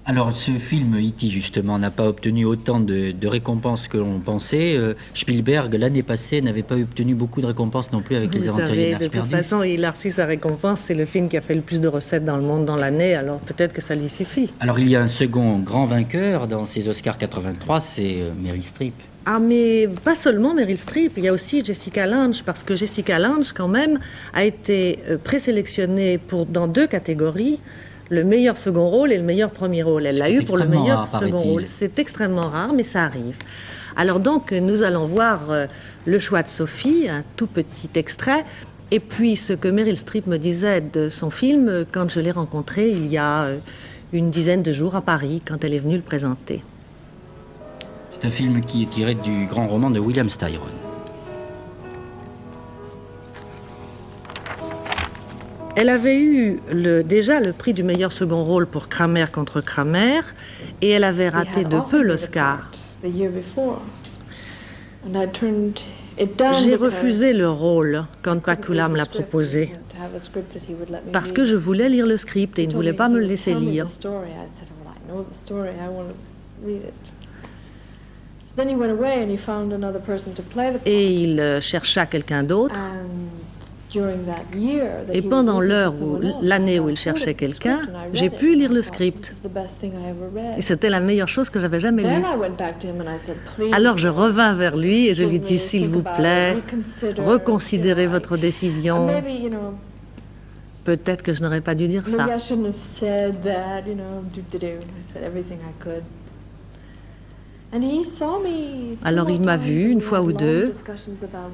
Alors, ce film, E.T., justement, n'a pas obtenu autant de récompenses que l'on pensait. Spielberg, l'année passée, n'avait pas obtenu beaucoup de récompenses non plus avec Les Aventuriers de l'Arche de toute perdue. façon, il a reçu sa récompense. C'est le film qui a fait le plus de recettes dans le monde dans l'année, alors peut-être que ça lui suffit. Alors, il y a un second grand vainqueur dans ces Oscars 83, c'est Meryl Streep. Ah, mais pas seulement Meryl Streep, il y a aussi Jessica Lange, parce que Jessica Lange, quand même, a été présélectionnée dans 2 catégories, le meilleur second rôle et le meilleur premier rôle. Elle l'a eu pour le meilleur second rôle. C'est extrêmement rare, mais ça arrive. Alors donc, nous allons voir le choix de Sophie, un tout petit extrait, et puis ce que Meryl Streep me disait de son film quand je l'ai rencontrée il y a une dizaine de jours à Paris, quand elle est venue le présenter. C'est un film qui est tiré du grand roman de William Styron. Elle avait eu déjà le prix du meilleur second rôle pour Kramer contre Kramer, et elle avait raté de peu l'Oscar. J'ai refusé le rôle quand Pakula me l'a proposé, parce que je voulais lire le script et il ne voulait pas me le laisser lire. Et il chercha quelqu'un d'autre. Et pendant l'année où il cherchait quelqu'un, j'ai pu lire le script. Et c'était la meilleure chose que j'avais jamais lue. Alors je revins vers lui et je lui dis, s'il vous plaît, reconsidérez votre décision. Peut-être que je n'aurais pas dû dire ça. Alors il m'a vu une fois ou deux,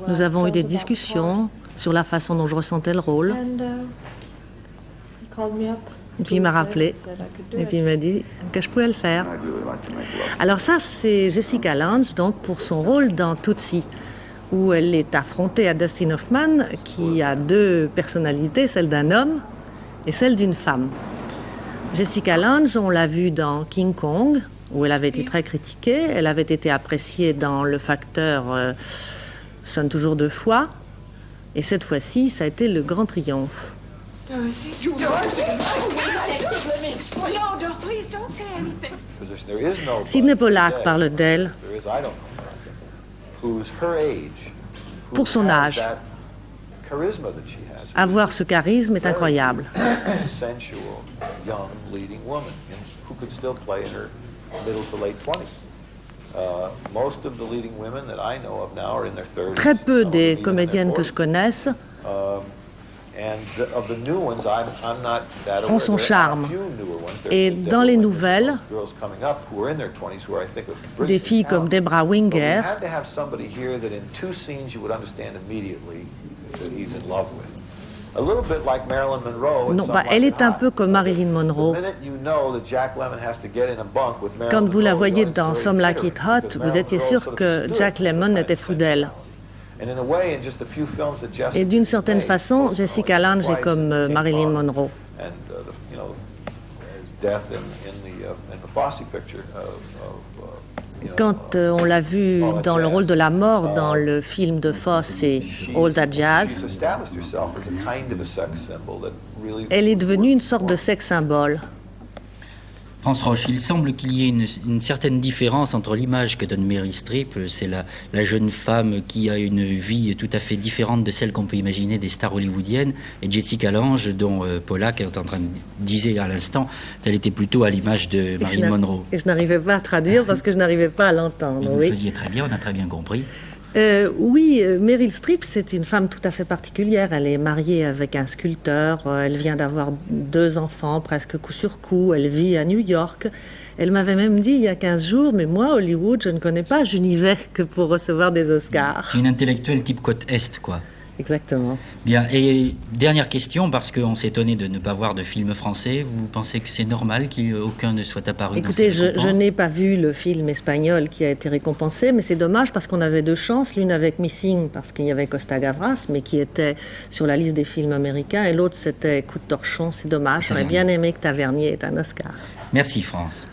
nous avons eu des discussions sur la façon dont je ressentais le rôle, et puis il m'a rappelé, et puis il m'a dit que je pouvais le faire. Alors ça c'est Jessica Lange, donc pour son rôle dans Tootsie, où elle est affrontée à Dustin Hoffman, qui a 2 personnalités, celle d'un homme et celle d'une femme. Jessica Lange, on l'a vue dans King Kong, où elle avait été très critiquée. Elle avait été appréciée dans Le Facteur sonne toujours 2 fois. Et cette fois-ci, ça a été le grand triomphe. Sidney Pollack parle d'elle pour son âge. Avoir ce charisme est incroyable. Très peu des comédiennes que je connaisse ont son charme. Et dans les nouvelles, des filles comme Debra Winger, non, elle est un peu comme Marilyn Monroe. Quand vous la voyez dans Some Like It Hot, vous étiez sûr que Jack Lemmon était fou d'elle. Et d'une certaine façon, Jessica Lange est comme Marilyn Monroe. Quand on l'a vue dans le rôle de la mort dans le film de Fosse et All That Jazz, elle est devenue une sorte de sex symbole. France Roche, il semble qu'il y ait une certaine différence entre l'image que donne Meryl Streep, c'est la jeune femme qui a une vie tout à fait différente de celle qu'on peut imaginer des stars hollywoodiennes, et Jessica Lange, dont Pollack est en train de dire à l'instant qu'elle était plutôt à l'image de Marilyn Monroe. Et je n'arrivais pas à traduire parce que je n'arrivais pas à l'entendre. Vous le faisiez très bien, on a très bien compris. Oui, Meryl Streep, c'est une femme tout à fait particulière. Elle est mariée avec un sculpteur, elle vient d'avoir 2 enfants, presque coup sur coup, elle vit à New York. Elle m'avait même dit il y a 15 jours, mais moi, Hollywood, je ne connais pas, je n'y vais que pour recevoir des Oscars. C'est une intellectuelle type côte Est, quoi. Exactement. Bien, et dernière question, parce qu'on s'est étonné de ne pas voir de film français, vous pensez que c'est normal qu'aucun ne soit apparu? Écoutez, je n'ai pas vu le film espagnol qui a été récompensé, mais c'est dommage parce qu'on avait 2 chances, l'une avec Missing, parce qu'il y avait Costa Gavras, mais qui était sur la liste des films américains, et l'autre c'était Coup de torchon, c'est dommage, j'aurais bien aimé que Tavernier ait un Oscar. Merci France.